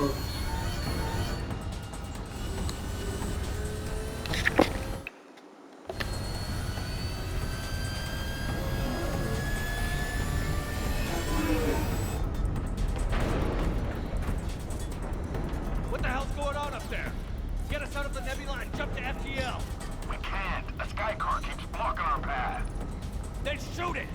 What the hell's going on up there? Get us out of the nebula and jump to FTL. We can't. A sky car keeps blocking our path. Then shoot it!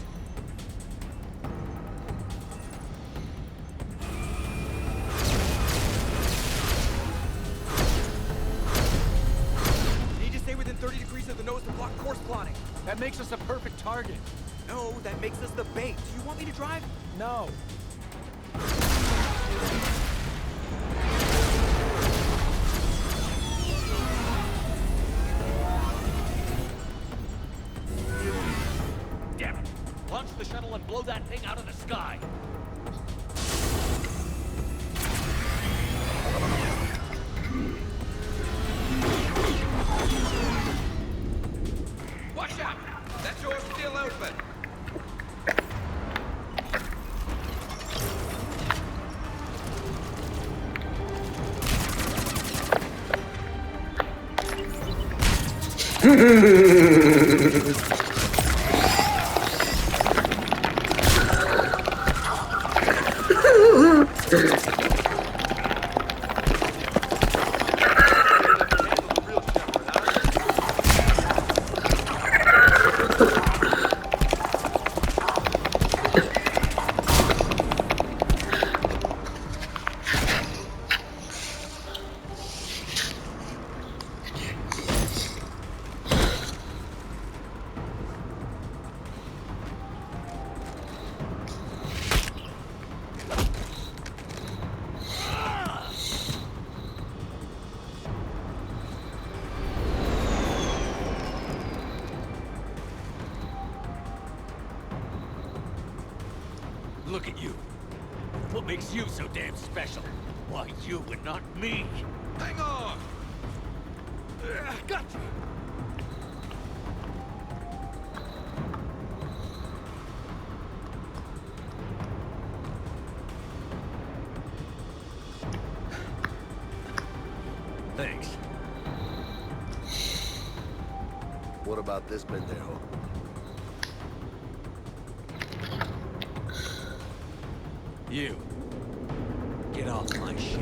Need to stay within 30 degrees of the nose to block course plotting. That makes us a perfect target. No, that makes us the bait. Do you want me to drive? No. Damn it! Launch the shuttle and blow that thing out of the sky. Watch out! That door's still open. Look at you. What makes you so damn special? Why you and not me? Hang on! Gotcha! Thanks. What about this pendejo? You. Get off my ship.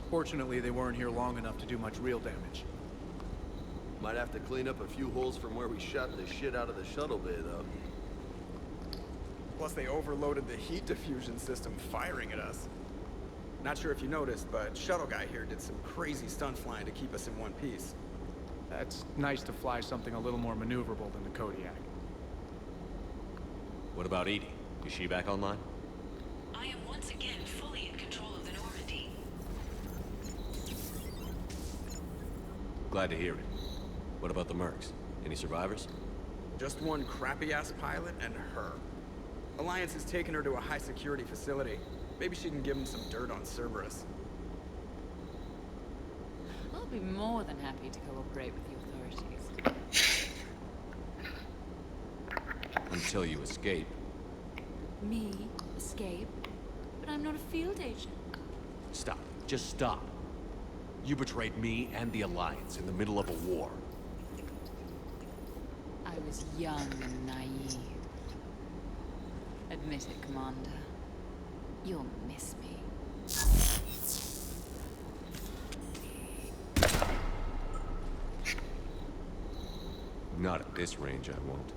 Fortunately, they weren't here long enough to do much real damage. Might have to clean up a few holes from where we shot the shit out of the shuttle bay, though. Plus, they overloaded the heat diffusion system firing at us. Not sure if you noticed, but Shuttle Guy here did some crazy stunt flying to keep us in one piece. It's nice to fly something a little more maneuverable than the Kodiak. What about Edie? Is she back online? I am once again fully in control of the Normandy. Glad to hear it. What about the Mercs? Any survivors? Just one crappy-ass pilot and her. Alliance has taken her to a high-security facility. Maybe she can give them some dirt on Cerberus. I'll be more than happy to cooperate with the authorities. Until you escape. Me? Escape? But I'm not a field agent. Stop. Just stop. You betrayed me and the Alliance in the middle of a war. I was young and naive. Admit it, Commander. You'll miss me. Not at this range, I won't.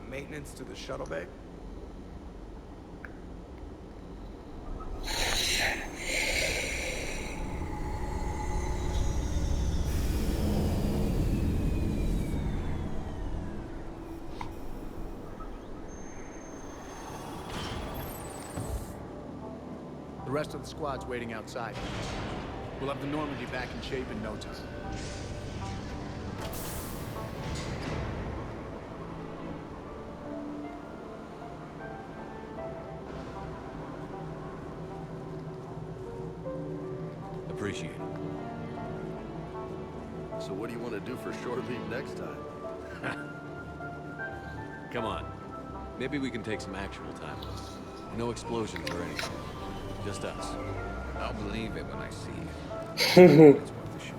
Maintenance to the shuttle bay? The rest of the squad's waiting outside. We'll have the Normandy back in shape in no time. appreciate it. So what do you want to do for shore leave next time? Come on. Maybe we can take some actual time. No explosions or anything. Just us. I'll believe it when I see it. It's worth a shot.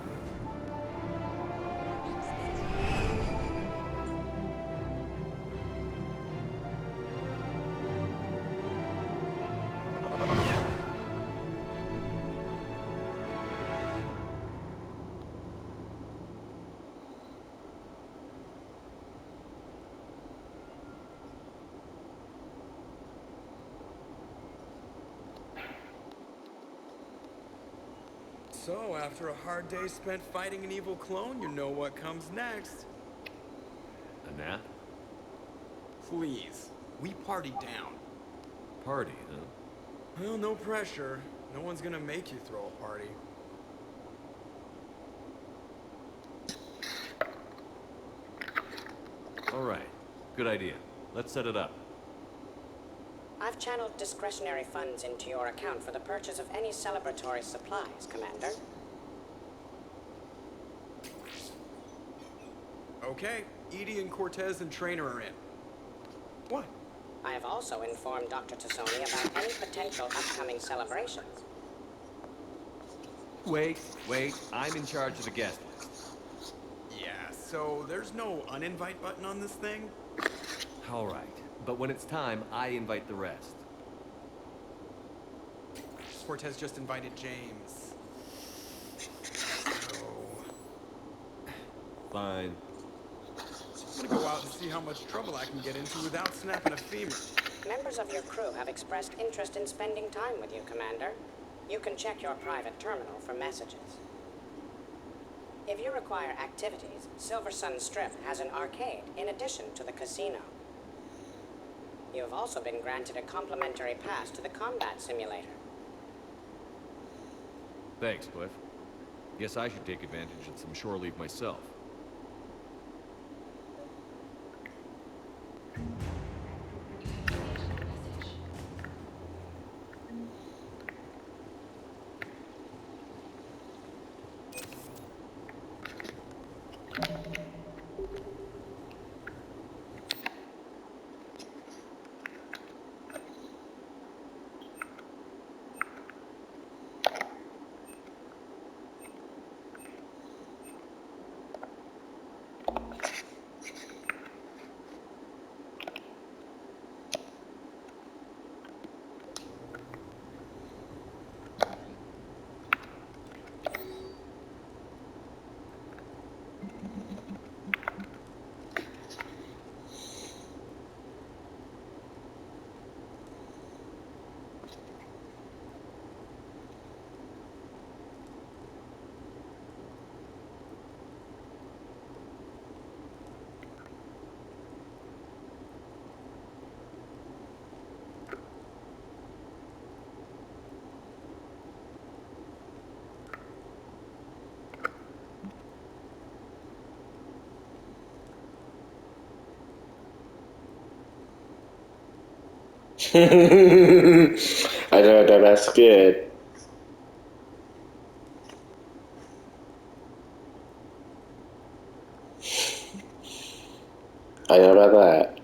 So, after a hard day spent fighting an evil clone, you know what comes next. A nap? Please. We party down. Party, huh? Well, no pressure. No one's gonna make you throw a party. All right. Good idea. Let's set it up. I've channeled discretionary funds into your account for the purchase of any celebratory supplies, Commander. Okay, Edie and Cortez and Trainer are in. What? I have also informed Dr. Tassoni about any potential upcoming celebrations. Wait. I'm in charge of the guest list. Yeah, so there's no uninvite button on this thing? All right. But when it's time, I invite the rest. Cortez just invited James. So... Fine. I'm gonna go out and see how much trouble I can get into without snapping a femur. Members of your crew have expressed interest in spending time with you, Commander. You can check your private terminal for messages. If you require activities, Silver Sun Strip has an arcade in addition to the casino. You have also been granted a complimentary pass to the combat simulator. Thanks, Cliff. Guess I should take advantage of some shore leave myself. I know that's good. I know about that.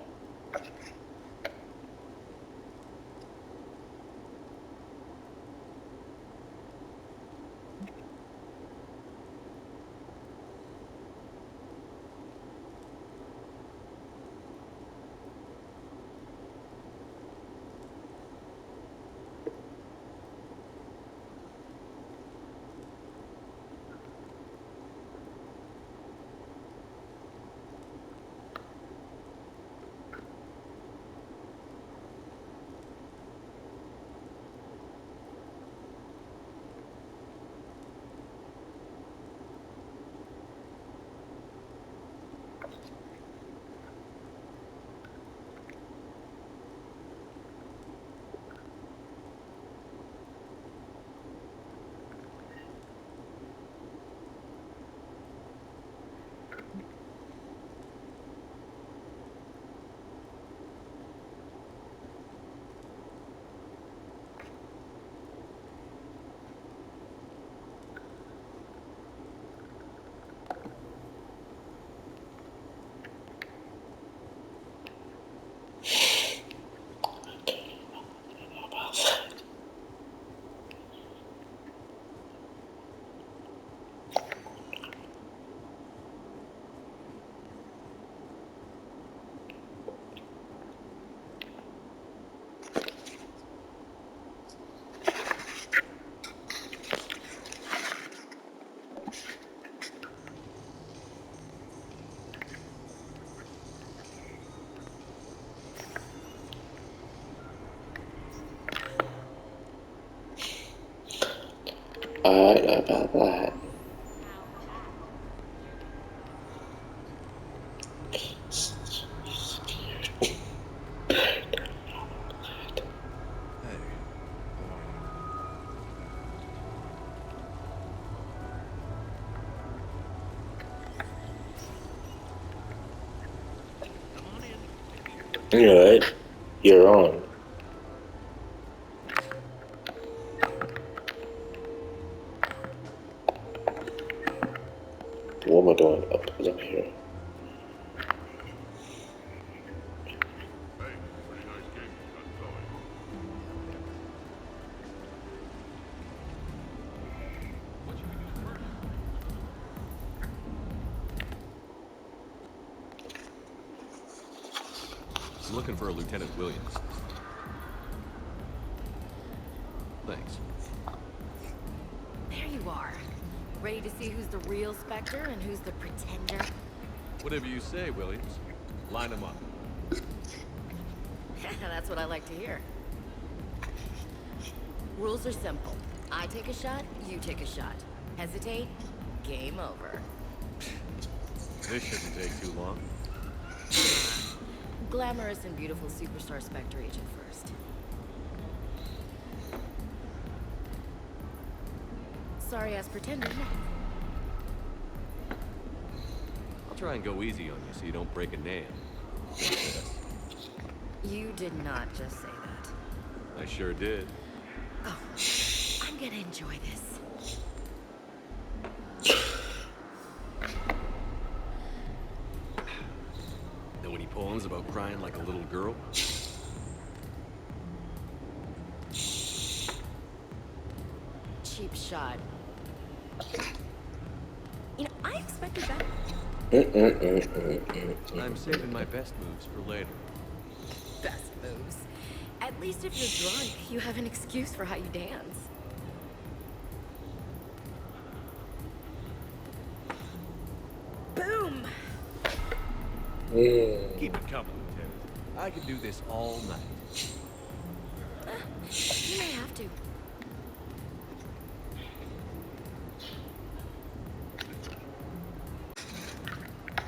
I know about that. Alright, you're on. What am I doing up here? I'm looking for a Lieutenant Williams. Thanks. There you are. Ready to see who's the real Spectre and who's the pretender? Whatever you say, Williams. Line them up. That's what I like to hear. Rules are simple. I take a shot, you take a shot. Hesitate, game over. This shouldn't take too long. Glamorous and beautiful superstar Spectre agent first. Sorry-ass pretender next. I'll try and go easy on you so you don't break a nail. You did not just say that. I sure did. Oh, I'm gonna enjoy this. Know any poems about crying like a little girl? Cheap shot. You know, I expected that. I'm saving my best moves for later. Best moves. At least if you're drunk, you have an excuse for how you dance. Boom! Keep it coming, Lieutenant. I could do this all night. You may have to.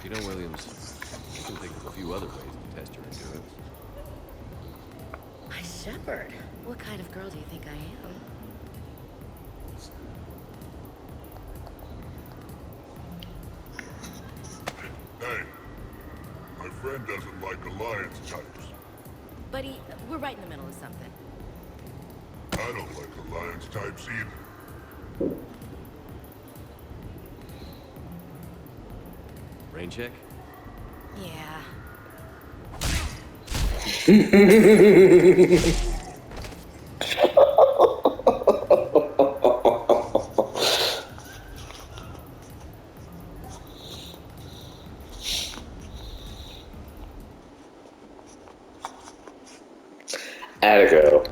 You know, Williams, I can think of a few other ways to test your endurance. My shepherd. What kind of girl do you think I am? Hey, my friend doesn't like alliance types. Buddy, we're right in the middle of something. I don't like alliance types either. Rain check? Yeah. Atta girl.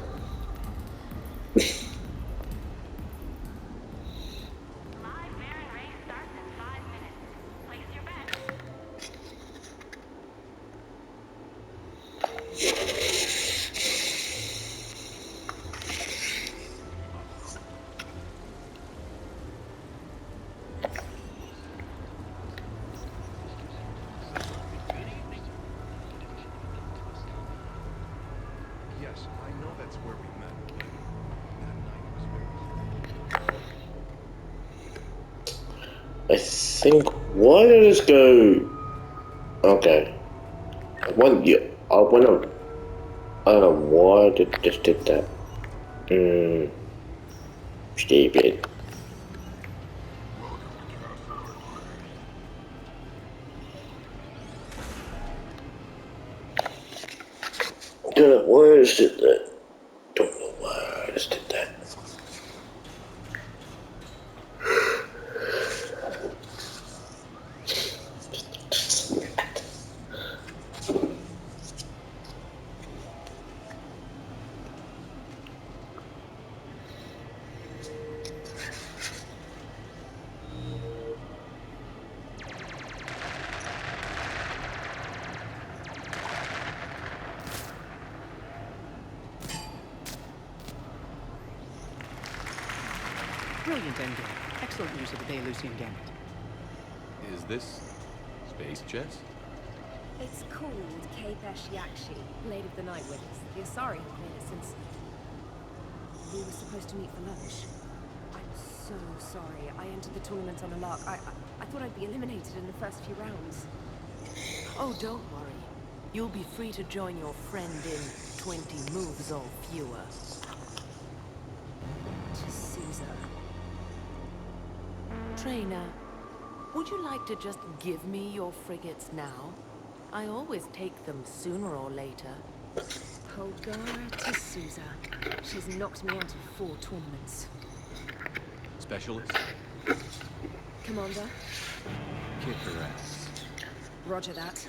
Yes, I know that's where we met. That night was very... I think, why did this go? Okay. I don't know why did this did that. Stupid. Don't know why I just did that. Don't know why I just did that. Brilliant endgame. Excellent use of the Delusian Gambit. Is this space chess? It's called Kapesh Yakshi, Blade of the Night Witness. The Asari have played it since we were supposed to meet for lunch. I'm so sorry. I entered the tournament on a lark. I thought I'd be eliminated in the first few rounds. Oh, don't worry. You'll be free to join your friend in 20 moves or fewer. To Caesar. Trainer, would you like to just give me your frigates now? I always take them sooner or later. Polgar to Caesar. She's knocked me out of 4 tournaments. Specialist? Commander? Kick her ass. Roger that.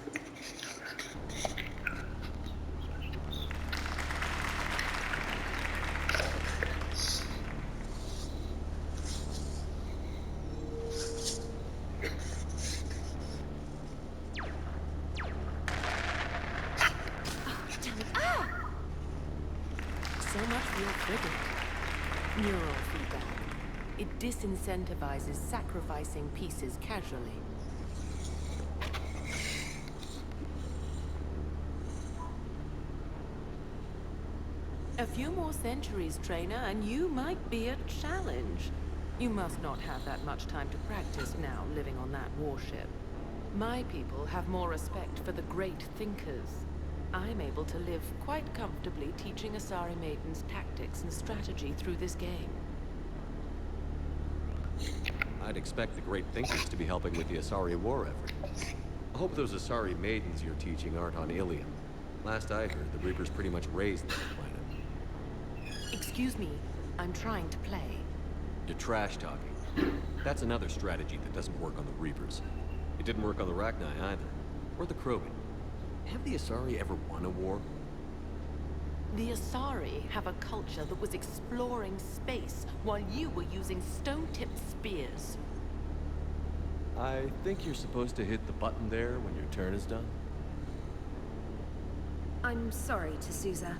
So much for your frigate. Neural feedback. It disincentivizes sacrificing pieces casually. A few more centuries, Trainer, and you might be a challenge. You must not have that much time to practice now, living on that warship. My people have more respect for the great thinkers. I'm able to live quite comfortably teaching Asari maidens tactics and strategy through this game. I'd expect the great thinkers to be helping with the Asari war effort. I hope those Asari maidens you're teaching aren't on Ilium. Last I heard, the Reapers pretty much raised that planet. Excuse me, I'm trying to play. You're trash talking. That's another strategy that doesn't work on the Reapers. It didn't work on the Rachni either, or the Krogan. Have the Asari ever won a war? The Asari have a culture that was exploring space while you were using stone-tipped spears. I think you're supposed to hit the button there when your turn is done. I'm sorry, T'Souza.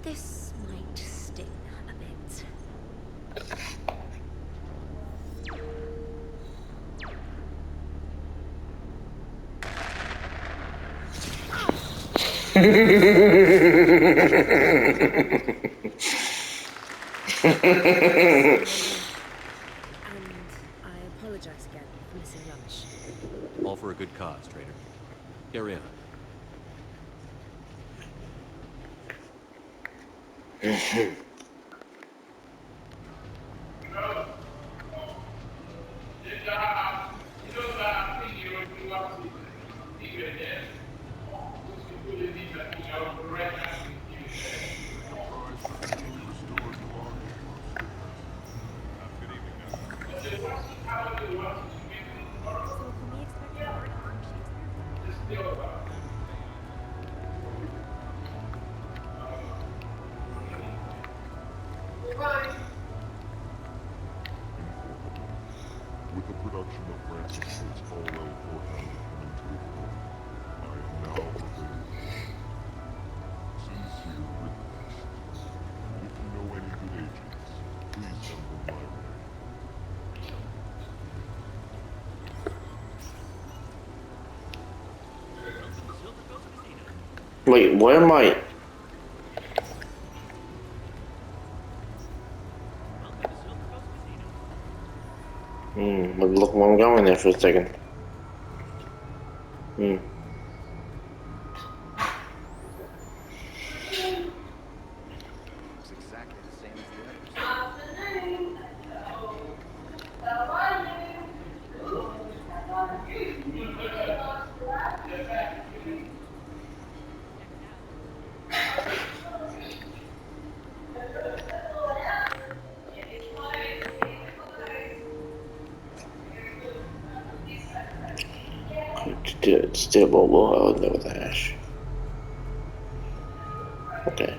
This might sting a bit. And I apologize again for missing lunch. All for a good cause, Trader. Carry on. With the production of Francis Ford's Fallout 400 coming to a close, I am now available. Sincere request. If you know any good agents, please send them my way. Wait, where am I? But look where I'm going there for a second. Looks exactly the same as the others. Still will know the hash. Okay.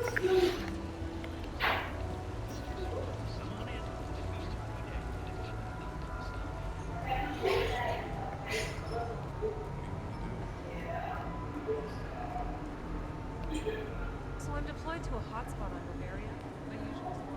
So I'm deployed to a hotspot on Bavaria. My usual spot.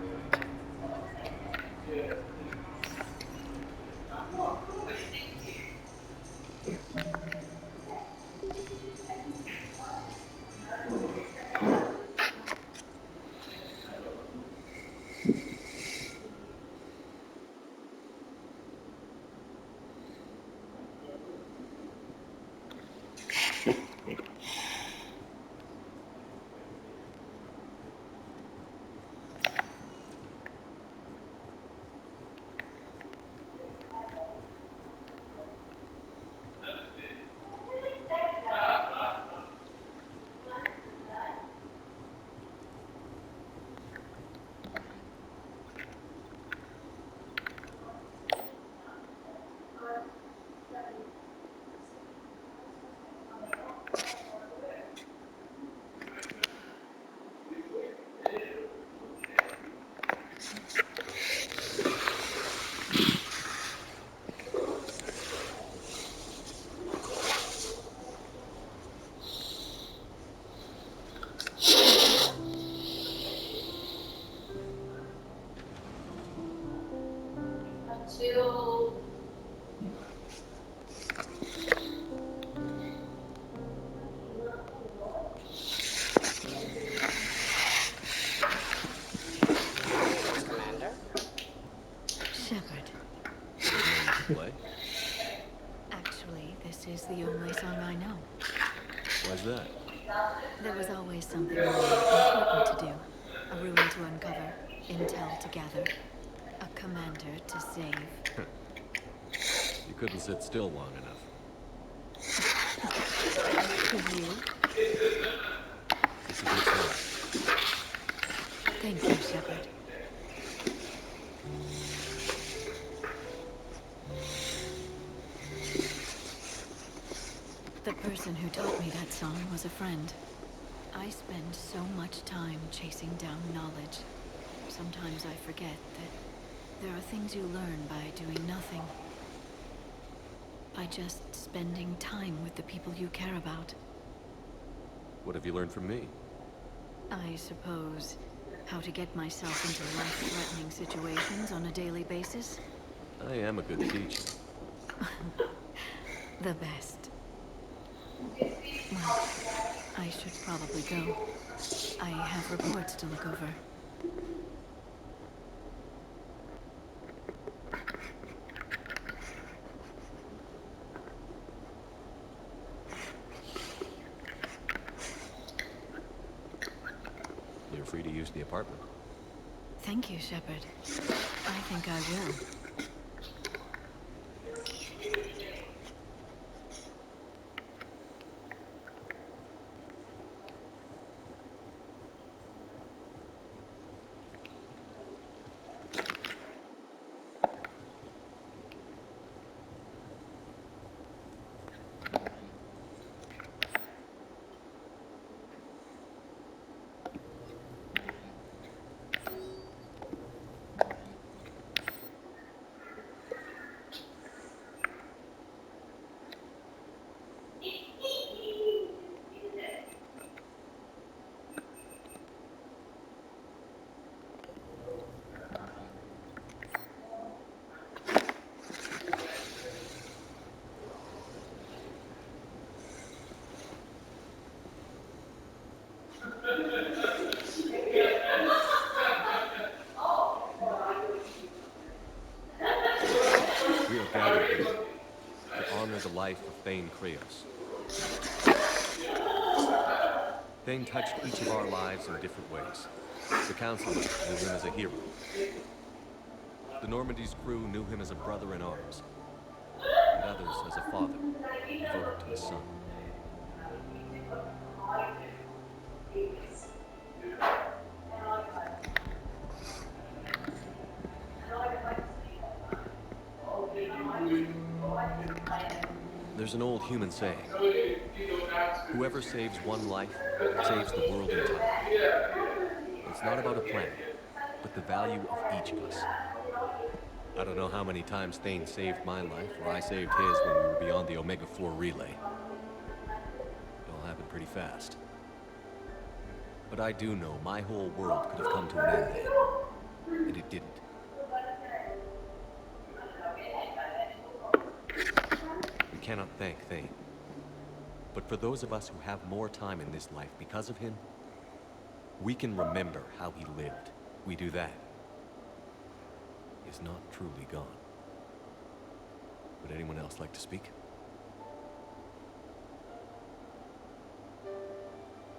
Greetings, Commander. Shepard. Play? Actually, this is the only song I know. Why's that? There was always something more important to do. A ruin to uncover, intel to gather, a commander to save. You couldn't sit still long enough. Could you? It's a good song. Thank you, Shepard. The person who taught me that song was a friend. I spend so much time chasing down knowledge. Sometimes I forget that there are things you learn by doing nothing. By just spending time with the people you care about. What have you learned from me? I suppose how to get myself into life-threatening situations on a daily basis. I am a good teacher. The best. Well, I should probably go. I have reports to look over. You're free to use the apartment. Thank you, Shepard. I think I will. We are gathered here to honor the life of Thane Kreos. Thane touched each of our lives in different ways. The Council knew him as a hero. The Normandy's crew knew him as a brother in arms, and others as a father, devoted to his son. There's an old human saying, whoever saves one life, saves the world entirely. not about a plan, but the value of each of us. I don't know how many times Thane saved my life, or I saved his when we were beyond the Omega-4 relay. It all happened pretty fast. But I do know my whole world could have come to an end then, and it didn't. We cannot thank Thane. But for those of us who have more time in this life because of him, we can remember how he lived. We do that. He is not truly gone. Would anyone else like to speak?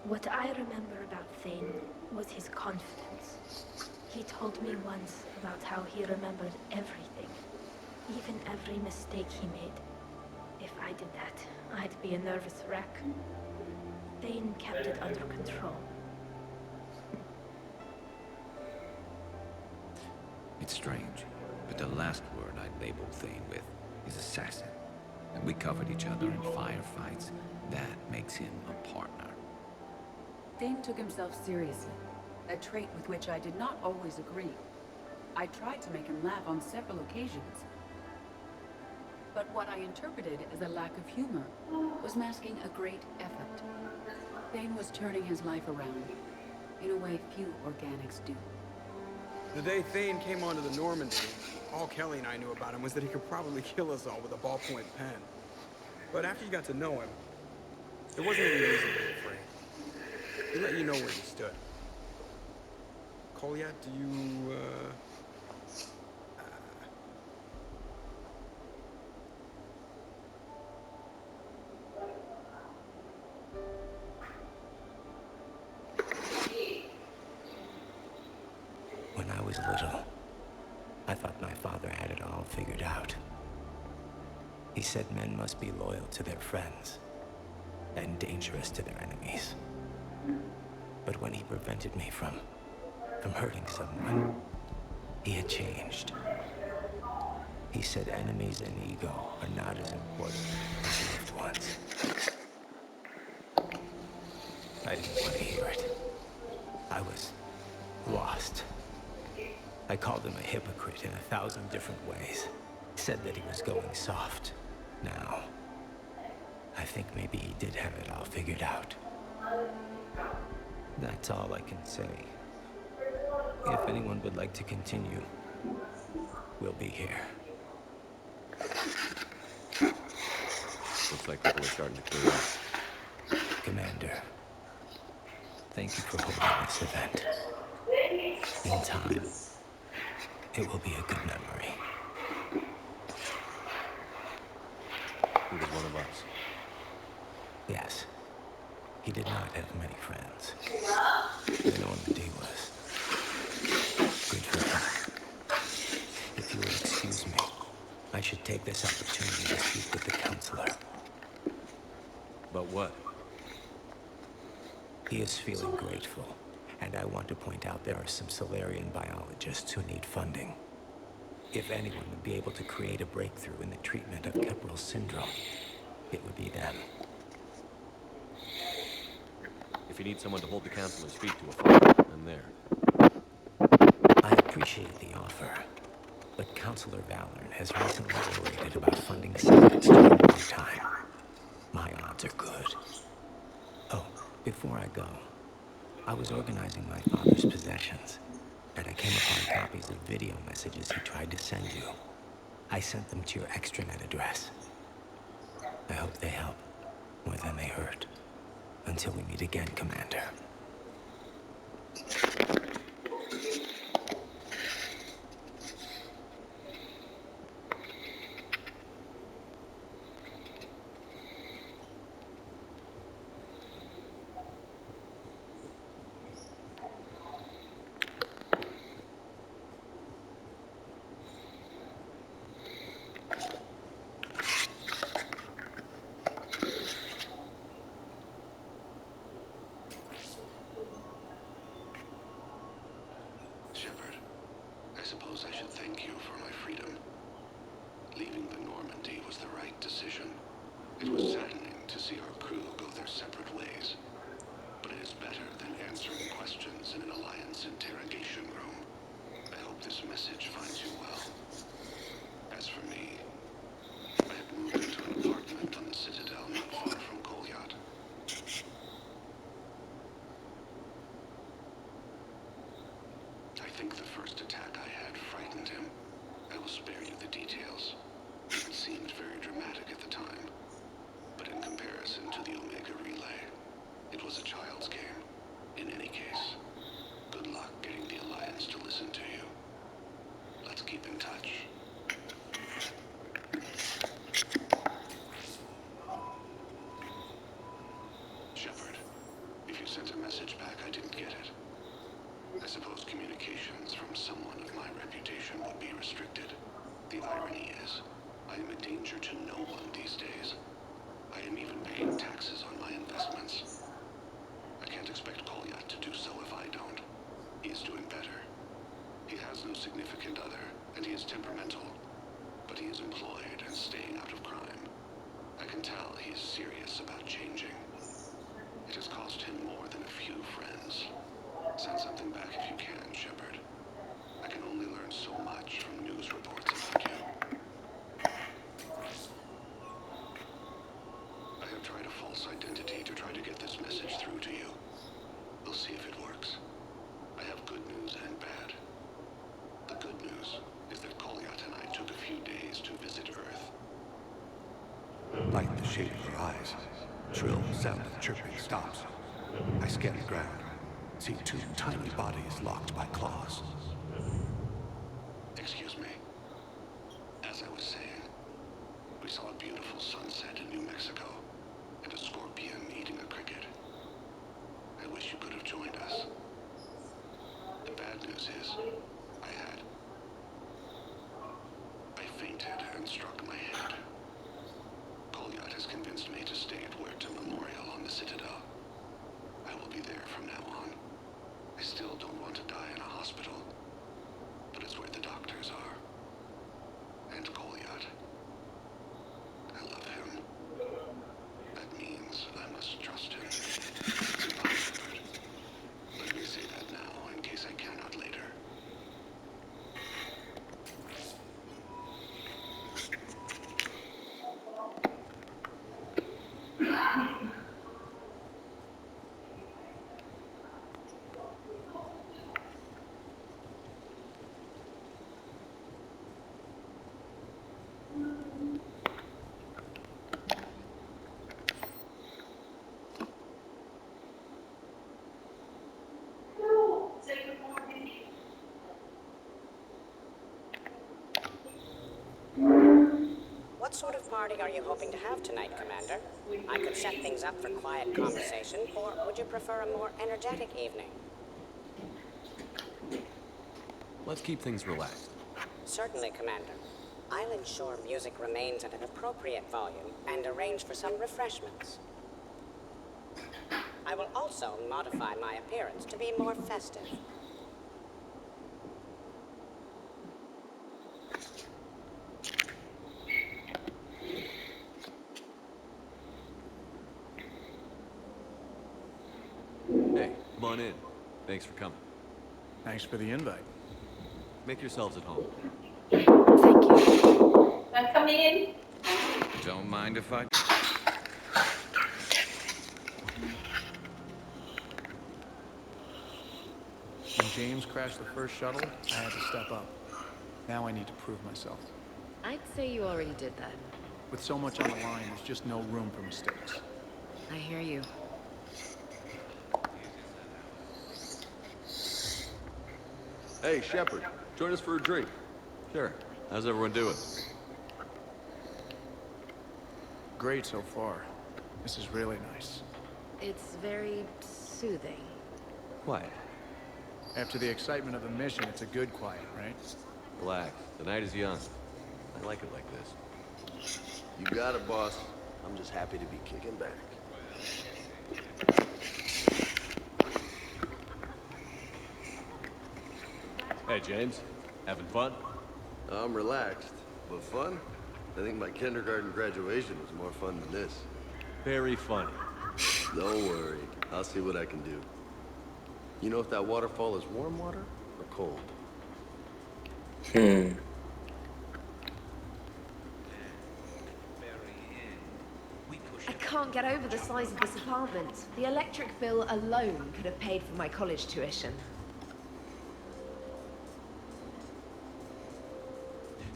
What I remember about Thane was his confidence. He told me once about how he remembered everything, even every mistake he made. If I did that, I'd be a nervous wreck. Thane kept it under control. It's strange, but the last word I labeled Thane with is assassin. And we covered each other in firefights. That makes him a partner. Thane took himself seriously, a trait with which I did not always agree. I tried to make him laugh on several occasions. But what I interpreted as a lack of humor was masking a great effort. Thane was turning his life around, in a way few organics do. The day Thane came onto the Normandy, all Kelly and I knew about him was that he could probably kill us all with a ballpoint pen. But after you got to know him, there wasn't any reason to be afraid. He let you know where you stood. Kolya, do you, When I was little, I thought my father had it all figured out. He said men must be loyal to their friends and dangerous to their enemies. But when he prevented me from hurting someone, he had changed. He said enemies and ego are not as important as loved ones. I didn't want to hear it. I was lost. I called him a hypocrite in 1,000 different ways. Said that he was going soft. Now, I think maybe he did have it all figured out. That's all I can say. If anyone would like to continue, we'll be here. Looks like people are starting to clear up. Commander, thank you for holding this event. In time, it will be a good memory. He was one of us. Yes. He did not have many friends. The Normandy was good for him. If you will excuse me, I should take this opportunity to speak with the counselor. But what? He is feeling grateful, and I want to point out there are some Solarian biologists who need funding. If anyone would be able to create a breakthrough in the treatment of Kepler's syndrome, it would be them. If you need someone to hold the counselor's feet to a fire, I'm there. I appreciate the offer, but Counselor Valorn has recently orated about funding science during wartime. My odds are good. Oh, before I go, I was organizing my father's possessions, and I came upon copies of video messages he tried to send you. I sent them to your extranet address. I hope they help more than they hurt. Until we meet again, Commander. I suppose I should thank you for my freedom. Leaving the Normandy was the right decision. It was saddening to see our crew go their separate ways. But it is better than answering questions in an alliance in think the first attack I had frightened him. I will spare you the details. It seemed very dramatic at the time, but in comparison to the Omega Relay, it was a child's game. In any case, good luck getting the Alliance to listen to you. Let's keep in touch. Shepard, if you sent a message back, I didn't get it. I suppose communications from someone of my reputation would be restricted. The irony is, I am a danger to no one these days. I am even paying taxes on my investments. I can't expect Kolyat to do so if I don't. He is doing better. He has no significant other, and he is temperamental. But he is employed and staying out of crime. I can tell he is serious about changing. It has cost him more than a few friends. Send something back if you can, Shepard. I can only learn so much from news reports about you. I have tried a false identity to try to get this message through to you. We'll see if it works. I have good news and bad. The good news is that Kolyat and I took a few days to visit Earth. Like the shape of her eyes. Shrill sound of chirping stops. I scan the ground. See two tiny bodies locked by claws. Excuse me. As I was saying, we saw a beautiful sunset in New Mexico and a scorpion eating a cricket. I wish you could have joined us. The bad news is, I fainted and struck my head. Kolyat has convinced me to stay at Huerta Memorial on the Citadel. I will be there from now on. I still don't want to die in a hospital, but it's where the doctors are. And Kolyat. I love him. That means I must trust him. Goodbye, Shepard. Let me say that now, in case I cannot later. What sort of party are you hoping to have tonight, Commander? I could set things up for quiet conversation, or would you prefer a more energetic evening? Let's keep things relaxed. Certainly, Commander. I'll ensure music remains at an appropriate volume and arrange for some refreshments. I will also modify my appearance to be more festive. Hey, come on in. Thanks for coming. Thanks for the invite. Make yourselves at home. I'm coming in. Don't mind if I... When James crashed the first shuttle, I had to step up. Now I need to prove myself. I'd say you already did that. With so much on the line, there's just no room for mistakes. I hear you. Hey, Shepard, join us for a drink. Sure. How's everyone doing? Great so far. This is really nice. It's very soothing. Quiet. After the excitement of the mission, it's a good quiet, right? Relax. The night is young. I like it like this. You got it, boss. I'm just happy to be kicking back. Hey, James. Having fun? I'm relaxed, but fun? I think my kindergarten graduation was more fun than this. Very funny. Don't worry. I'll see what I can do. You know if that waterfall is warm water or cold? I can't get over the size of this apartment. The electric bill alone could have paid for my college tuition.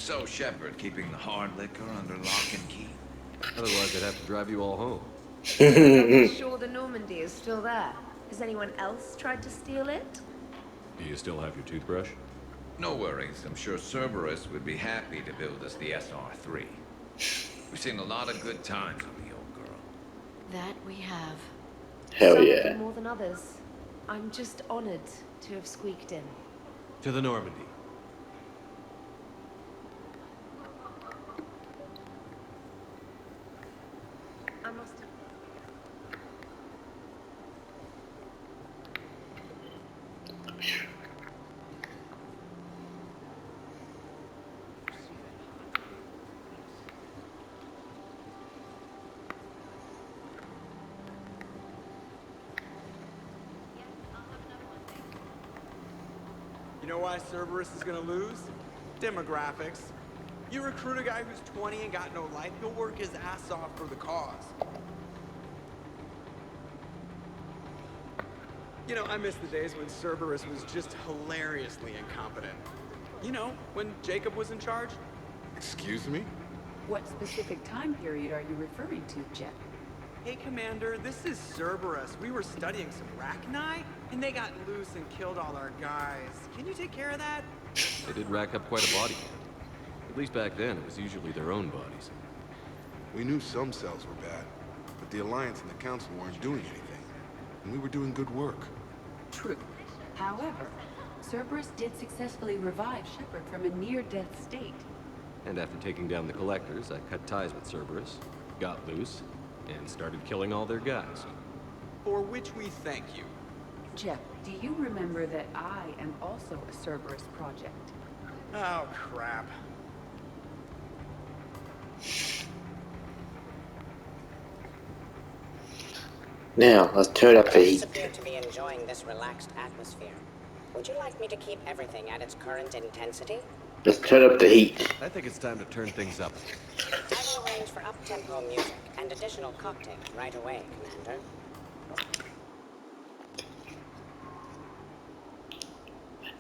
So, Shepard, keeping the hard liquor under lock and key? Otherwise, I'd have to drive you all home. Are we sure the Normandy is still there? Has anyone else tried to steal it? Do you still have your toothbrush? No worries. I'm sure Cerberus would be happy to build us the SR3. We've seen a lot of good times with the old girl. That we have. Hell Some yeah. more than others. I'm just honored to have squeaked in. To the Normandy. I must have... You know why Cerberus is gonna lose? Demographics. You recruit a guy who's 20 and got no life, he'll work his ass off for the cause. You know, I miss the days when Cerberus was just hilariously incompetent. You know, when Jacob was in charge. Excuse me? What specific time period are you referring to, Jeff? Hey, Commander, this is Cerberus. We were studying some Rachni, and they got loose and killed all our guys. Can you take care of that? They did rack up quite a body count. At least back then, it was usually their own bodies. We knew some cells were bad, but the Alliance and the Council weren't doing anything. And we were doing good work. True. However, Cerberus did successfully revive Shepard from a near-death state. And after taking down the Collectors, I cut ties with Cerberus, got loose, and started killing all their guys. For which we thank you. Jeff, do you remember that I am also a Cerberus project? Oh, crap. Now, let's turn up the You heat. appear to be enjoying this relaxed atmosphere. Would you like me to keep everything at its current intensity? Let's turn up the heat. I think it's time to turn things up. I will arrange for up-tempo music and additional cocktails right away, Commander.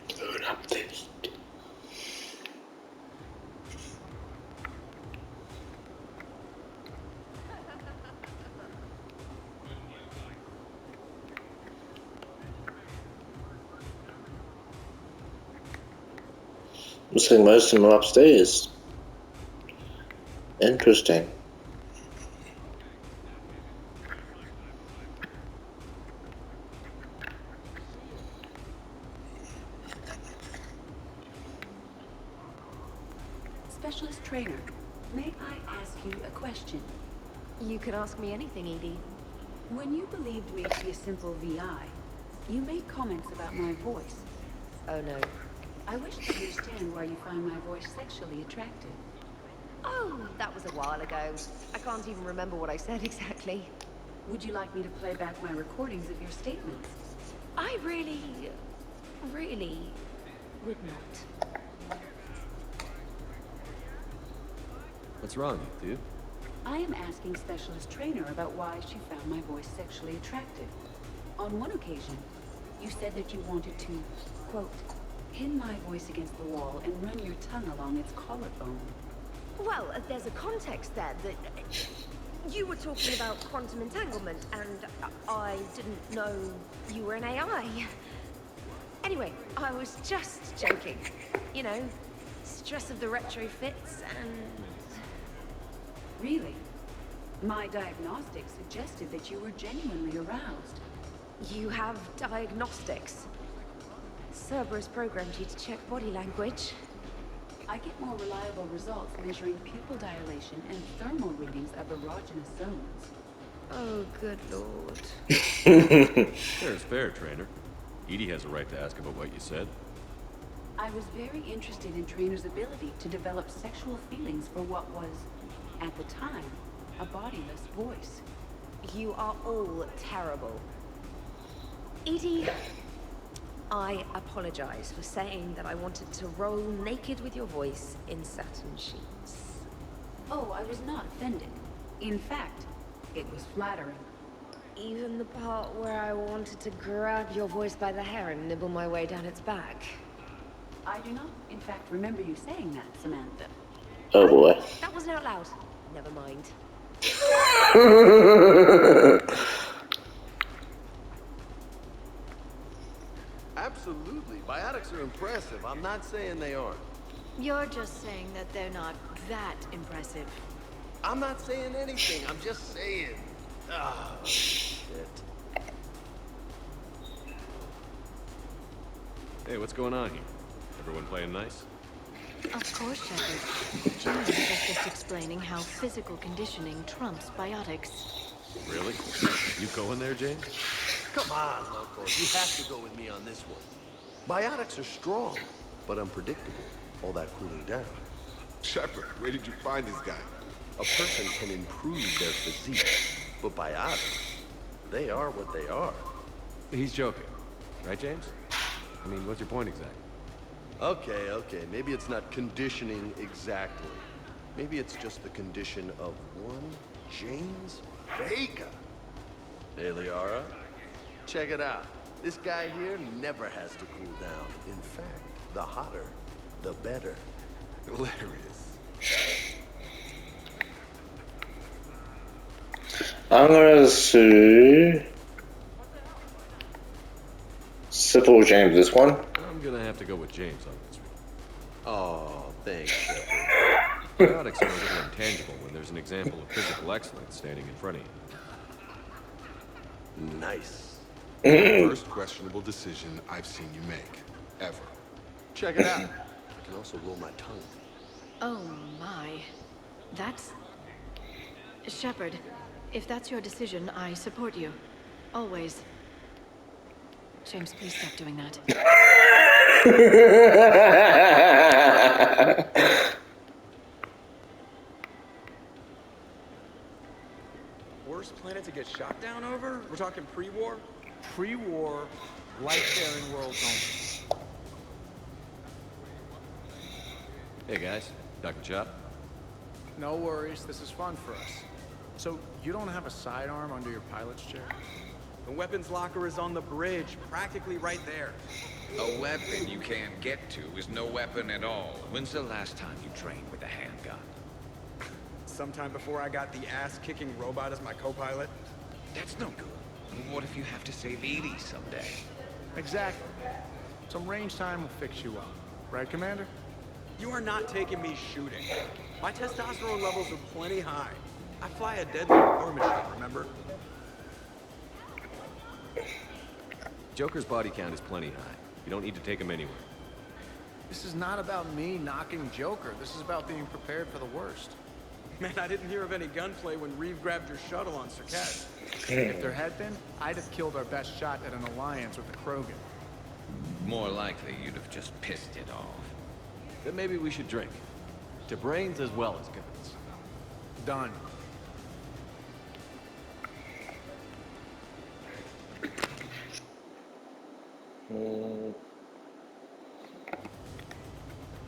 Turn up the heat. Looks like most of them are upstairs. Interesting. Specialist trainer, may I ask you a question? You can ask me anything, Edie. When you believed me to be a simple VI, you made comments about my voice. Oh no. I wish to understand why you find my voice sexually attractive. Oh, that was a while ago. I can't even remember what I said exactly. Would you like me to play back my recordings of your statements? I really would not. What's wrong, dude? I am asking Specialist Trainer about why she found my voice sexually attractive. On one occasion, you said that you wanted to, quote, pin my voice against the wall and run your tongue along its collarbone. Well, there's a context there that you were talking about quantum entanglement, and I didn't know you were an AI. Anyway, I was just joking. You know, stress of the retrofits and... Really? My diagnostics suggested that you were genuinely aroused. You have diagnostics? Cerberus programmed you to check body language. I get more reliable results measuring pupil dilation and thermal readings of erogenous zones. Oh, good lord. Fair's fair, trainer. Edie has a right to ask about what you said. I was very interested in Trainer's ability to develop sexual feelings for what was, at the time, a bodiless voice. You are all terrible. Edie, I apologize for saying that I wanted to roll naked with your voice in satin sheets. Oh, I was not offended. In fact, it was flattering. Even the part where I wanted to grab your voice by the hair and nibble my way down its back. I do not, in fact, remember you saying that, Samantha. Oh boy. That wasn't out loud. Never mind. Absolutely. Biotics are impressive. I'm not saying they aren't. You're just saying that they're not that impressive. I'm not saying anything. I'm just saying. Ah, shit. Hey, what's going on here? Everyone playing nice? Of course, Shepard. James was just explaining how physical conditioning trumps biotics. Really? You going there, James? Come on, Loco. You have to go with me on this one. Biotics are strong, but unpredictable. All that cooling down. Shepard, where did you find this guy? A person can improve their physique, but biotics, they are what they are. He's joking. Right, James? I mean, what's your point exactly? Okay. Maybe it's not conditioning exactly. Maybe it's just the condition of one James Vega. Hey, Liara, check it out. This guy here never has to cool down. In fact, the hotter, the better. Hilarious. I'm gonna sue Simple James this one. I'm gonna have to go with James on this one. Oh, thanks, Shepard. Biotics are a little intangible when there's an example of physical excellence standing in front of you. Nice. First questionable decision I've seen you make. Ever. Check it out. I can also roll my tongue. Oh my. That's... Shepard, if that's your decision, I support you. Always. James, please stop doing that. Worst planet to get shot down over? We're talking pre-war? Pre-war, life-bearing worlds only. Hey guys, Dr. Chop. No worries, this is fun for us. So, you don't have a sidearm under your pilot's chair? The weapons locker is on the bridge, practically right there. A weapon you can't get to is no weapon at all. When's the last time you trained with a handgun? Sometime before I got the ass-kicking robot as my co-pilot. That's no good. What if you have to save Edie someday? Exactly. Some range time will fix you up. Right, Commander? You are not taking me shooting. My testosterone levels are plenty high. I fly a deadly war machine, remember? Joker's body count is plenty high. You don't need to take him anywhere. This is not about me knocking Joker. This is about being prepared for the worst. Man, I didn't hear of any gunplay when Reeve grabbed your shuttle on Cirquet. If there had been, I'd have killed our best shot at an alliance with the Krogan. More likely, you'd have just pissed it off. Then maybe we should drink. To brains as well as guns. Done.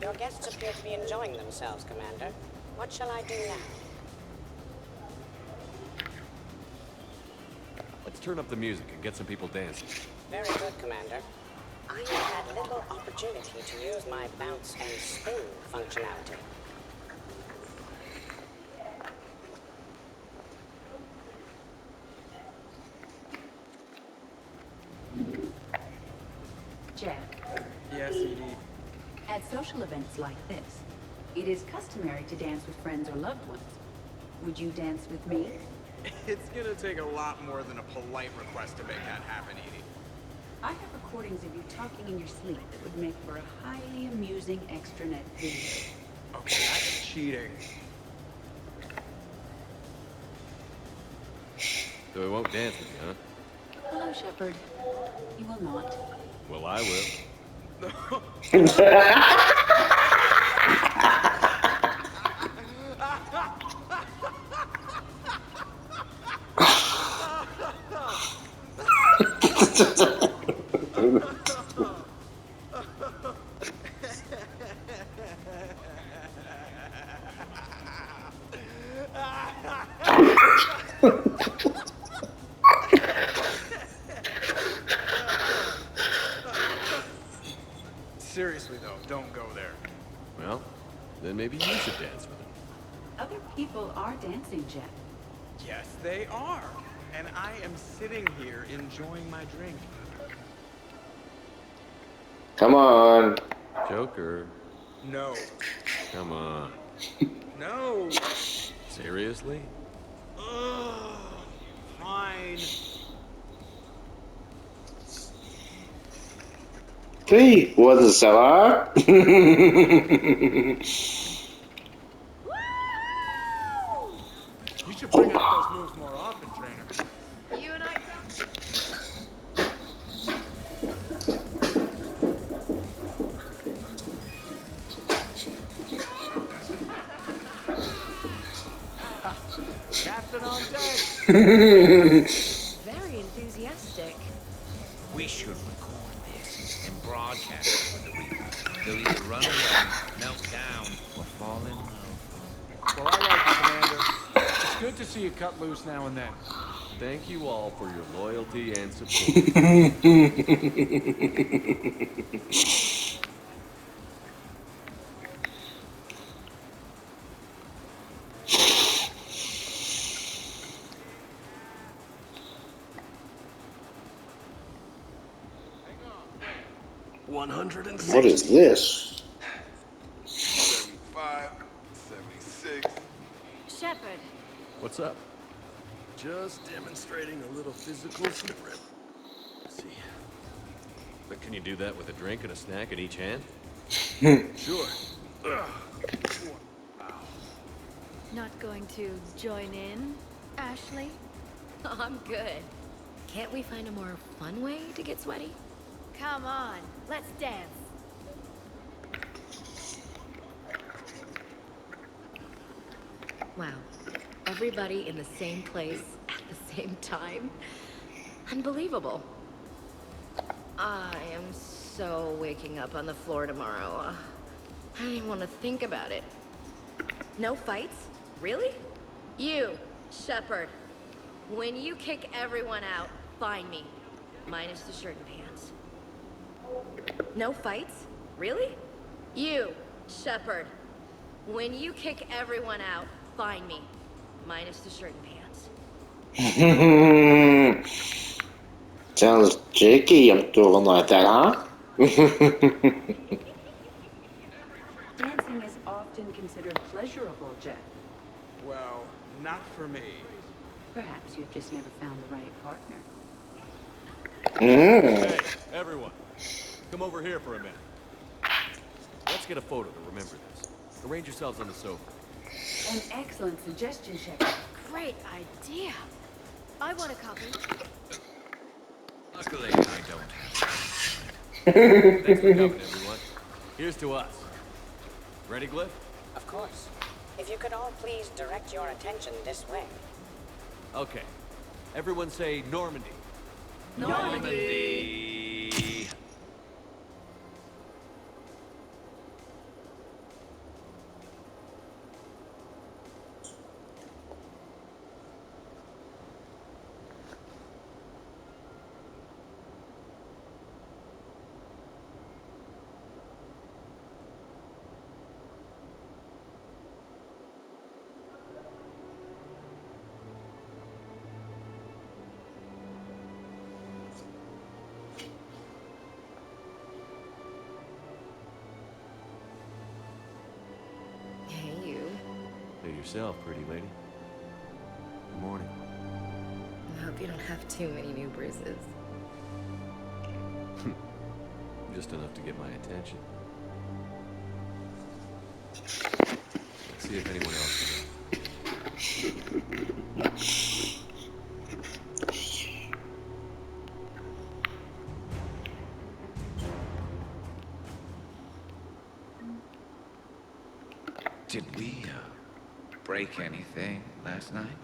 Your guests appear to be enjoying themselves, Commander. What shall I do now? Let's turn up the music and get some people dancing. Very good, Commander. I have had little opportunity to use my bounce and spin functionality. Jack. Yes, Edie. At social events like this, it is customary to dance with friends or loved ones. Would you dance with me? It's gonna take a lot more than a polite request to make that happen, Edie. I have recordings of you talking in your sleep that would make for a highly amusing extranet video. Okay, that's cheating. So he won't dance with you, huh? Hello, Shepard. You will not. Well, I will. Seriously though, don't go there. Well, then maybe you should dance with him. Other people are dancing, Jeff. Yes, they are. And I am sitting here enjoying my drink. Come on. Joker. No. Come on. No. Seriously? Ugh. Fine. Sí, what's ça va? You should bring out those moves more often, trainer. You and I Captain on deck. very enthusiastic. We should record this and broadcast it for the Reapers. They'll either run away, melt down, or fall in love. Well, I like you, Commander. It's good to see you cut loose now and then. Thank you all for your loyalty and support. What is this? 75, 76. Shepard. What's up? Just demonstrating a little physical spirit. Let's see. But can you do that with a drink and a snack in each hand? Sure. Not going to join in, Ashley? Oh, I'm good. Can't we find a more fun way to get sweaty? Come on, let's dance. Wow. Everybody in the same place at the same time? Unbelievable. I am so waking up on the floor tomorrow. I don't even want to think about it. No fights? Really? You, Shepard. When you kick everyone out, find me. Minus the shirt and pants. No fights? Really? You, Shepard. When you kick everyone out, find me. Minus the shirt and pants. Sounds tricky, I'm doing like that, huh? Dancing is often considered pleasurable, Jeff. Well, not for me. Perhaps you've just never found the right partner. Hey, everyone. Come over here for a minute. Let's get a photo to remember this. Arrange yourselves on the sofa. An excellent suggestion, Shepard. Great idea. I want a copy. Luckily, I don't have Thanks for coming, everyone. Here's to us. Ready, Glyph? Of course. If you could all please direct your attention this way. Okay. Everyone say Normandy. Normandy! Hey, you. Hey yourself, pretty lady. Good morning. I hope you don't have too many new bruises. Just enough to get my attention. Let's see if anyone else Did we, break anything last night?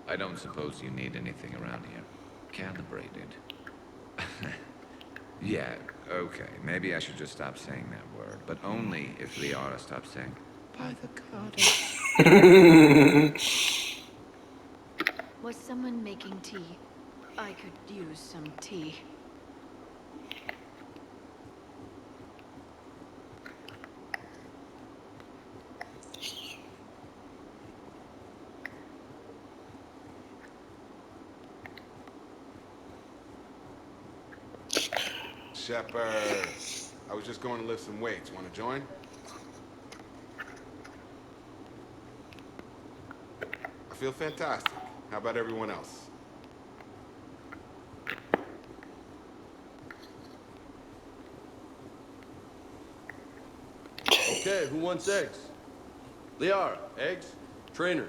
I don't suppose you need anything around here. Calibrated. Yeah, okay. Maybe I should just stop saying that word. But only if Liara stops saying, by the goddess. Was someone making tea? I could use some tea. Shepard. I was just going to lift some weights. Want to join? I feel fantastic. How about everyone else? Okay, who wants eggs? Liara, eggs? Trainer.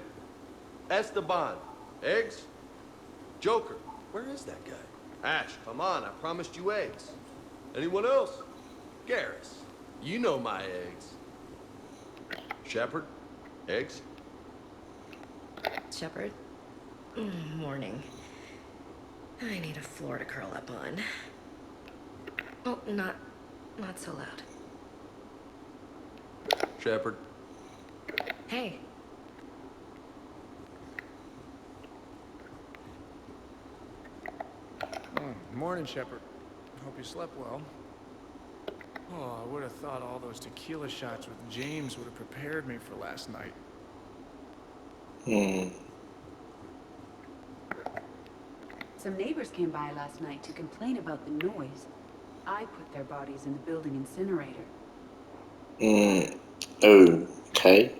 Esteban, eggs? Joker, where is that guy? Ash, come on, I promised you eggs. Anyone else? Garrus, you know my eggs. Shepard, eggs? Shepard? Morning. I need a floor to curl up on. Oh, not so loud. Shepard. Hey. Morning, Shepard. Hope you slept well. Oh, I would have thought all those tequila shots with James would have prepared me for last night. Some neighbors came by last night to complain about the noise. I put their bodies in the building incinerator. Okay.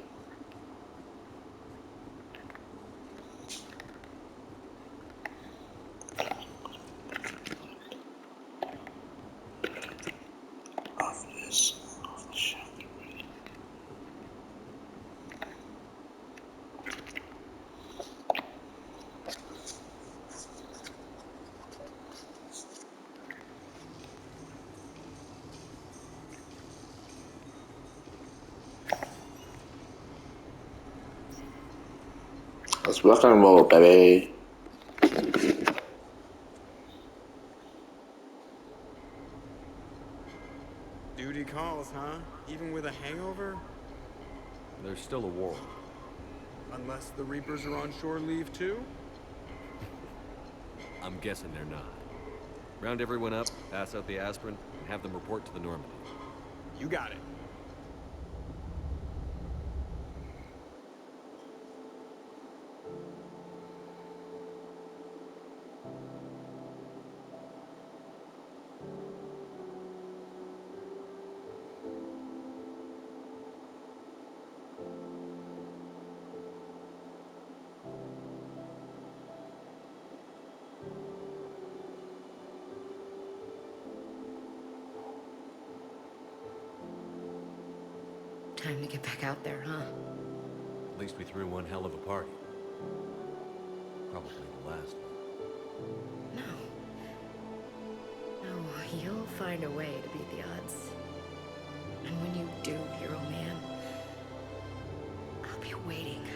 Let's rock and roll, baby. Duty calls, huh? Even with a hangover? There's still a war. Unless the Reapers are on shore leave too? I'm guessing they're not. Round everyone up, pass out the aspirin, and have them report to the Normandy. You got it. Time to get back out there, huh? At least we threw one hell of a party. Probably the last one. No, you'll find a way to beat the odds. And when you do, hero man, I'll be waiting.